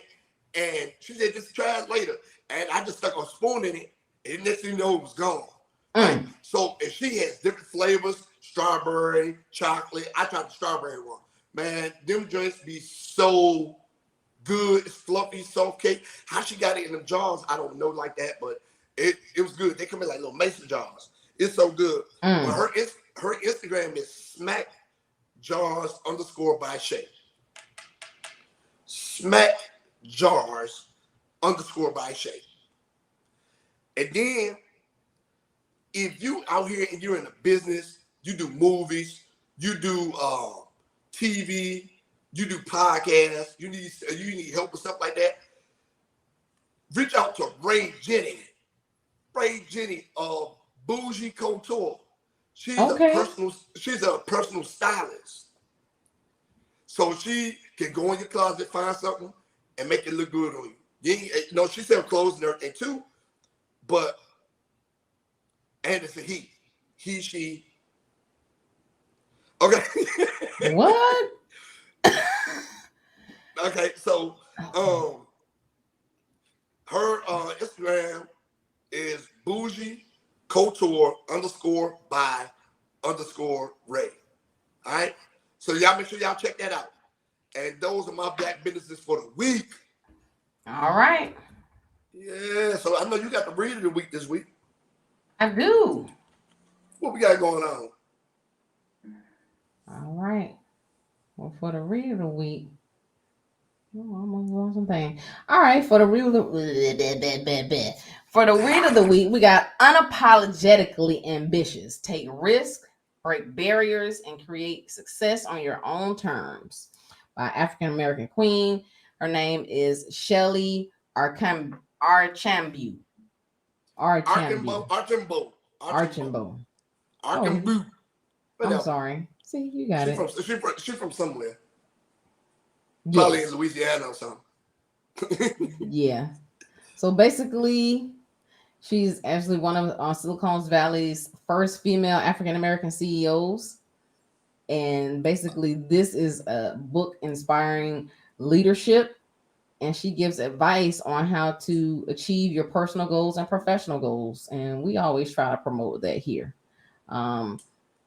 and she said, just try it later. And I just stuck a spoon in it, and next thing you know, it was gone. Right? So, if she has different flavors, strawberry, chocolate. I tried the strawberry one. Man, them joints be so good. It's fluffy, soft cake. How she got it in them jars, I don't know like that, but it was good. They come in like little mason jars. It's so good. But her Instagram is smack jars _by Shellye. Smack jars _by Shellye. And then if you out here and you're in a business, you do movies, you do TV, you do podcasts, you need help with stuff like that, reach out to Ray Jenny. Ray Jenny of Bougie Couture. She's a personal stylist. So she can go in your closet, find something, and make it look good on you. She sells clothes and everything too, and it's a he. He, she. Okay. What? Okay, so her Instagram is Bougie Couture _by _Ray. All right. So y'all make sure y'all check that out. And those are my black businesses for the week. All right. Yeah, so I know you got the read of the week this week. I do. What we got going on? All right. Well, for the read of the week, oh, I almost lost something. All right, for the read of the for the read of the week, we got unapologetically ambitious. Take risks, break barriers, and create success on your own terms. By African American queen. Her name is Shellye Archambeau. Archambeau, Archambeau. Archambeau, Archambeau, Archambeau. Oh, Archambeau. I'm Whatever. sorry. See, you got it. She from somewhere. Probably Yes. in Louisiana or something. Yeah. So basically, she's actually one of Silicon Valley's first female African American CEOs. And basically, this is a book inspiring leadership. And she gives advice on how to achieve your personal goals and professional goals. And we always try to promote that here. Oh,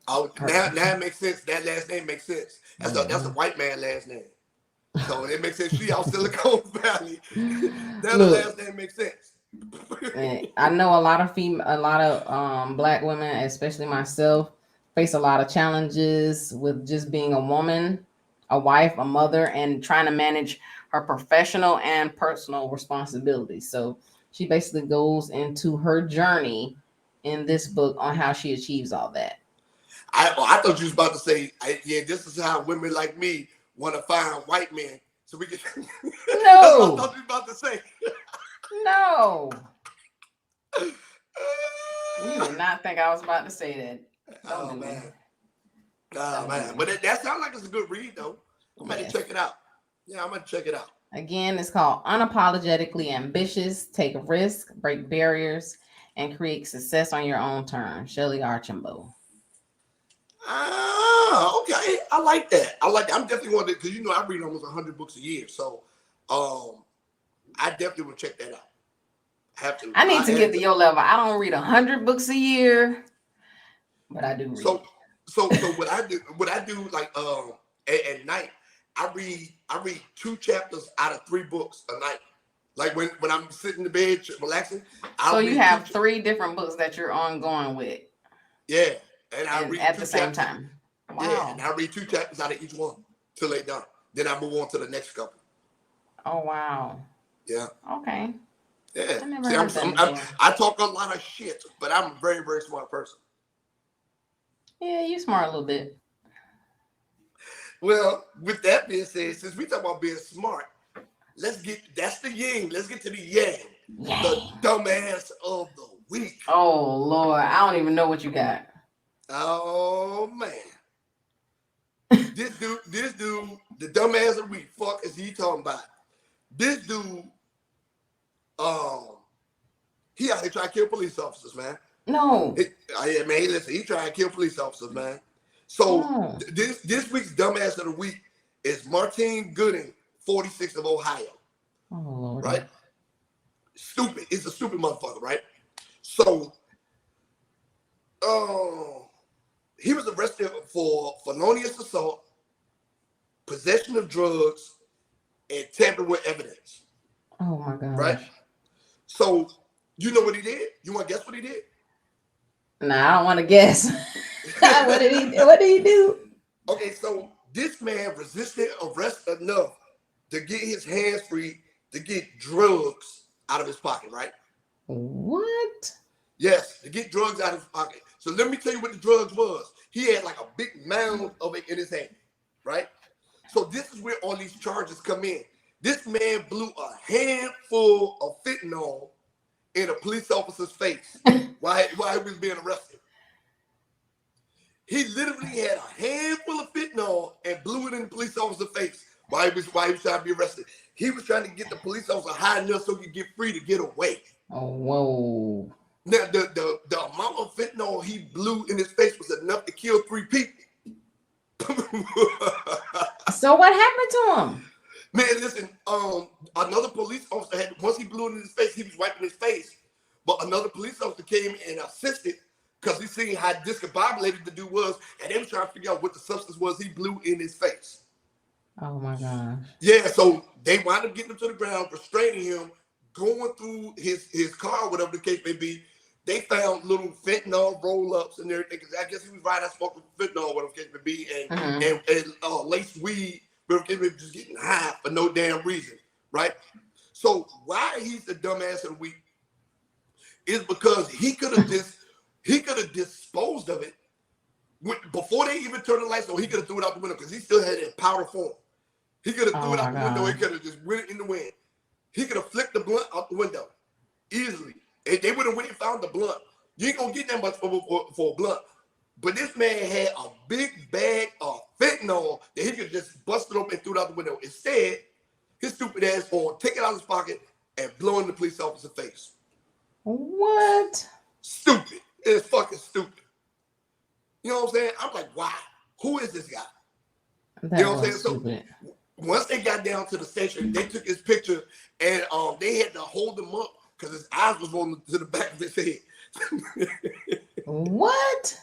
Her, now it makes sense. That last name makes sense. That's a Mhm. white man last name. So it makes sense. She out Silicon Valley. That Look, last name makes sense. I know a lot of black women, especially myself, face a lot of challenges with just being a woman, a wife, a mother, and trying to manage her professional and personal responsibilities. So she basically goes into her journey in this book on how she achieves all that. I thought you was about to say, yeah, this is how women like me want to find white men. So we can. That's what I No, thought you was about to say. no, you did not think I was about to say that. Don't Oh do me. man. Oh Don't do man. me. But that sounds like it's a good read though. I'm going to Yes. check it out. Yeah, I'm going to check it out. Again, it's called Unapologetically Ambitious. Take a risk, break barriers, and create success on your own terms. Shellye Archambeau. Ah, okay. I like that. I like that. I'm definitely going to, because you know I read almost 100 books a year. So I definitely will check that out. Have to. I need to get to your level. I don't read 100 books a year, but I do read. So what I do like at night, I read 2 chapters out of 3 books a night. Like when I'm sitting in the bed relaxing. So you have 3 different books that you're ongoing with. Yeah, and I read at 2 the same chapters. time. Wow. Yeah, and I read 2 chapters out of each one till they done. Then I move on to the next couple. Oh wow. Yeah. Okay. Yeah. I never heard that I talk a lot of shit, but I'm a very, very smart person. Yeah, you smart a little bit. Well, with that being said, since we talk about being smart, that's the yin. Let's get to the yang. The dumbass of the week. Oh Lord, I don't even know what you got. Oh man. This dude, the dumbass of the week, fuck is he talking about? This dude, he out here trying to kill police officers, man. No. Yeah, man, listen, he trying to kill police officers, man. So this week's dumbass of the week is Martine Gooden, 46 of Ohio. Oh Lord. Right? Stupid. It's a stupid motherfucker, right? So he was arrested for felonious assault, possession of drugs, and tampering with evidence. Oh my God. Right? So you know what he did? You want to guess what he did? Nah, I don't want to guess. What did he do? Okay, so this man resisted arrest enough to get his hands free to get drugs out of his pocket, right? What? Yes, to get drugs out of his pocket. So let me tell you what the drugs was. He had like a big mound of it in his hand, right? So this is where all these charges come in. This man blew a handful of fentanyl in a police officer's face while he was being arrested. He literally had a handful of fentanyl and blew it in the police officer's face while he was trying to be arrested. He was trying to get the police officer high enough so he could get free to get away. Oh, whoa. Now, the amount of fentanyl he blew in his face was enough to kill 3 people. So what happened to him? Man, listen, another police officer once he blew it in his face, he was wiping his face. But another police officer came and assisted because he seen how discombobulated the dude was, and they were trying to figure out what the substance was he blew in his face. Oh my gosh. Yeah, so they wound up getting him to the ground, restraining him, going through his car, whatever the case may be, they found little fentanyl roll-ups and everything. Because I guess he was riding that smoke with fentanyl, whatever the case may be, and laced weed, whatever the case may be, just getting high for no damn reason, right? So why he's the dumbass of the week is because he could have disposed of it before they even turned the lights on. He could have threw it out the window because he still had it in powder form. He could have threw it out the window. He could have just went in the wind. He could have flicked the blunt out the window easily. And they would have went and found the blunt. You ain't gonna get that much for a blunt. But this man had a big bag of fentanyl that he could just bust it open and threw it out the window. Instead, his stupid ass going take it out of his pocket and blow in the police officer's face. What? Stupid. It's fucking stupid. You know what I'm saying? I'm like, wow, who is this guy? That you know what I'm saying? Stupid. So once they got down to the station, they took his picture and they had to hold him up because his eyes was rolling to the back of his head. What?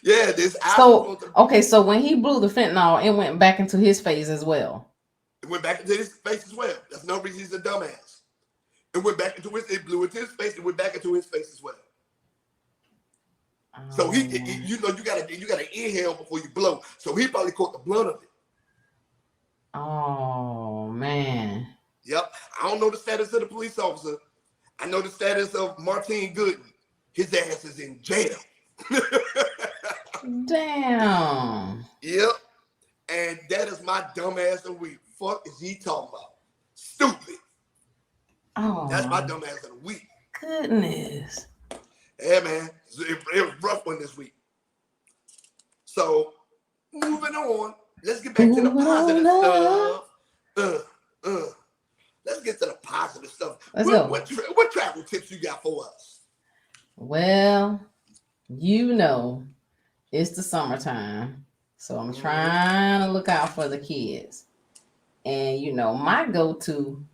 Yeah, this eyes so okay, so when he blew the fentanyl, it went back into his face as well. It went back into his face as well. That's no reason he's a dumbass. It went back into it blew into his face, it went back into his face as well. So he you gotta inhale before you blow. So he probably caught the blunt of it. Oh man. Yep. I don't know the status of the police officer. I know the status of Martine Gooden. His ass is in jail. Damn. Yep. And that is my dumb ass of the week. Fuck is he talking about? Stupid. Oh. That's my dumb ass of the week. Goodness. Yeah, man. It was a rough one this week. So, moving on. Let's get back to the positive stuff. Let's get to the positive stuff. What travel tips you got for us? Well, you know, it's the summertime. So I'm trying to look out for the kids. And, you know, my go-to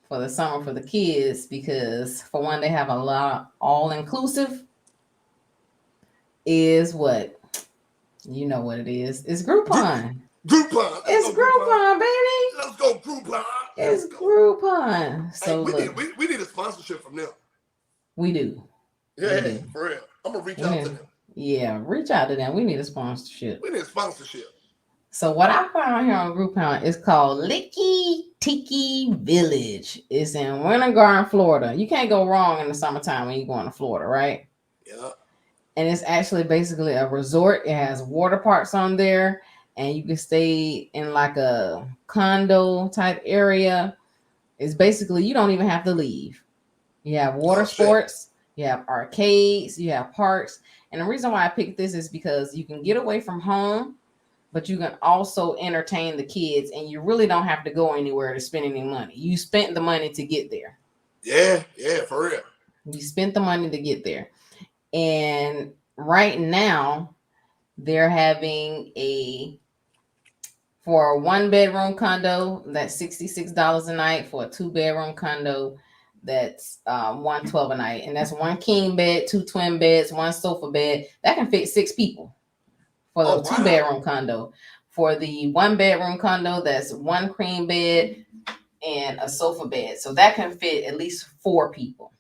for the summer for the kids, because for one, they have a lot of all-inclusive, is what? You know what it is. It's Groupon. Groupon. It's Groupon, baby. Let's go, Groupon. It's Groupon. So hey, we need a sponsorship from them. We do. Yeah, we do. For real. I'm going to reach out to them. Yeah, reach out to them. We need a sponsorship. We need a sponsorship. So what I found here on Groupon is called Licky Tiki Village. It's in Winter Garden, Florida. You can't go wrong in the summertime when you're going to Florida, right? Yeah. And it's actually basically a resort. It has water parks on there, and you can stay in like a condo type area. It's basically, you don't even have to leave. You have water sports, you have arcades, you have parks. And the reason why I picked this is because you can get away from home, but you can also entertain the kids, and you really don't have to go anywhere to spend any money. You spent the money to get there. Yeah, for real. You spent the money to get there. And right now, they're having for a 1-bedroom condo, that's $66 a night. For a 2-bedroom condo, that's $112 a night. And that's 1 king bed, 2 twin beds, 1 sofa bed. That can fit 6 people for the 2-bedroom condo. For the 1-bedroom condo, that's 1 queen bed and a sofa bed. So that can fit at least 4 people.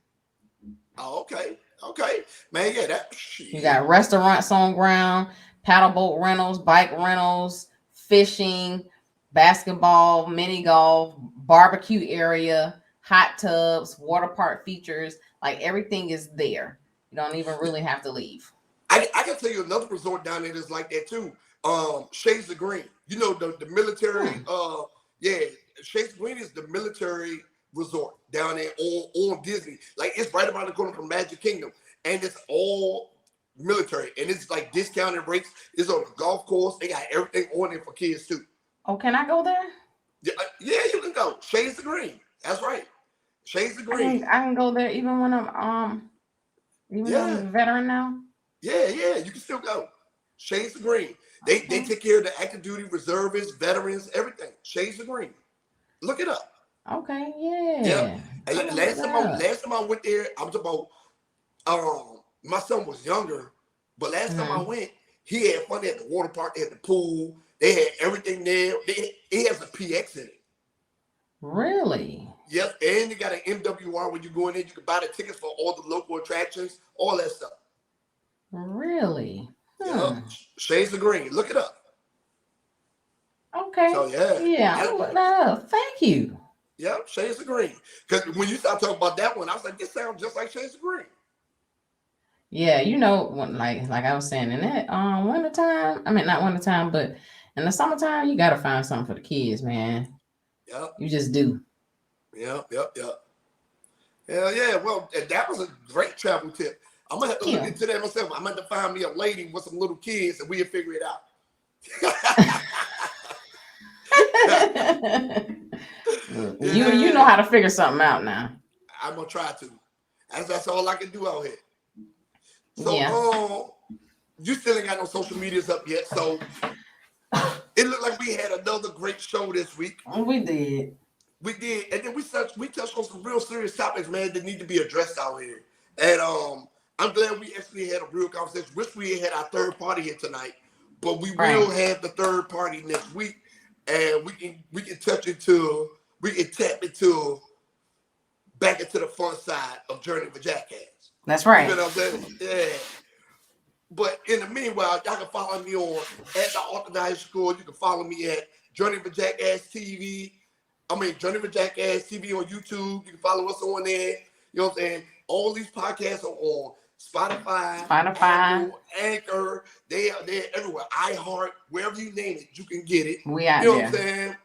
Oh, okay. Man, yeah, that shit. You got restaurants on ground, paddle boat rentals, bike rentals, fishing, basketball, mini golf, barbecue area, hot tubs, water park features. Like everything is there. You don't even really have to leave. I can tell you another resort down there that's like that too. Shades of Green. You know the military. Shades of Green is the military resort down there on Disney. Like it's right around the corner from Magic Kingdom, and it's all military, and it's like discounted rates. It's on the golf course. They got everything on there for kids too. Oh, can I go there? Yeah, you can go. Shades of Green. That's right. Shades of Green. I can go there even when I'm though I'm a veteran now. Yeah, you can still go. Shades of Green. They take care of the active duty reservists, veterans, everything. Shades of Green. Look it up. Okay, yeah. Last time I went there, I was about my son was younger, but last time I went, he had fun. They had the water park, they had the pool, they had everything there. It has a PX in it. Really? Yep, and you got an MWR when you go in there. You can buy the tickets for all the local attractions, all that stuff. Really? Yep, Shades of Green. Look it up. Okay. So Yeah, I'm gonna look that up. Thank you. Yep, Shades of Green. Because when you start talking about that one, I was like, this sounds just like Shades of Green. Yeah, when, like I was saying, in that wintertime, I mean not wintertime, but in the summertime, you gotta find something for the kids, man. Yep. You just do. Yep. Hell yeah. Well, that was a great travel tip. I'm gonna have to look into that myself. I'm gonna have to find me a lady with some little kids and we'll figure it out. You know how to figure something out now. I'm gonna try to. That's all I can do out here. So you still ain't got no social medias up yet. So it looked like we had another great show this week. We did. And then we touched on some real serious topics, man, that need to be addressed out here. And I'm glad we actually had a real conversation. Wish we had our third party here tonight, but we will have the third party next week, and we can tap into back into the fun side of Journey for Jackass. That's right. You know what I'm saying? Yeah. But in the meanwhile, y'all can follow me on at the Alternate High School. You can follow me at Journey for Jackass TV. Journey for Jackass TV on YouTube. You can follow us on there. You know what I'm saying? All these podcasts are on Spotify, Apple, Anchor. They're everywhere. iHeart, wherever you name it, you can get it. We out there. You know there. what I'm saying?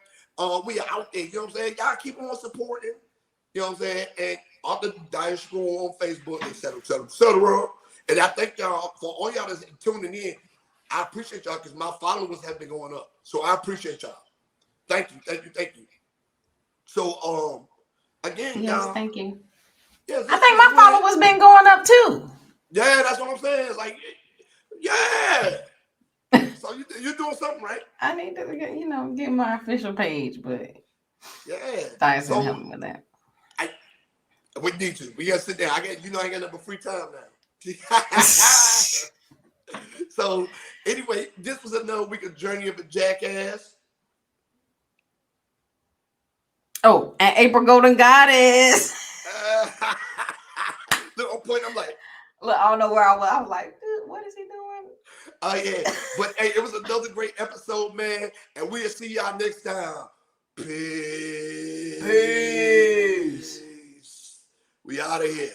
We are out there. You know what I'm saying? Y'all keep on supporting. You know what I'm saying? And Alternate High School on Facebook, et cetera, et cetera, et cetera. And I thank y'all for all y'all that's tuning in. I appreciate y'all because my followers have been going up. So I appreciate y'all. Thank you. So again, y'all. Thank you. Yeah, I think my followers been going up too. Yeah, that's what I'm saying. It's like, yeah. So you're doing something right. I need to get my official page, but yeah. So help me with that. We need to. We gotta sit down. I ain't got enough free time now. So anyway, this was another week of Journey of a Jackass. Oh, and April Golden Goddess. Look, on point, I'm like, look, I don't know where I was. I was like, what is he doing? Oh yeah. But hey, it was another great episode, man. And we'll see y'all next time. Peace. We out of here.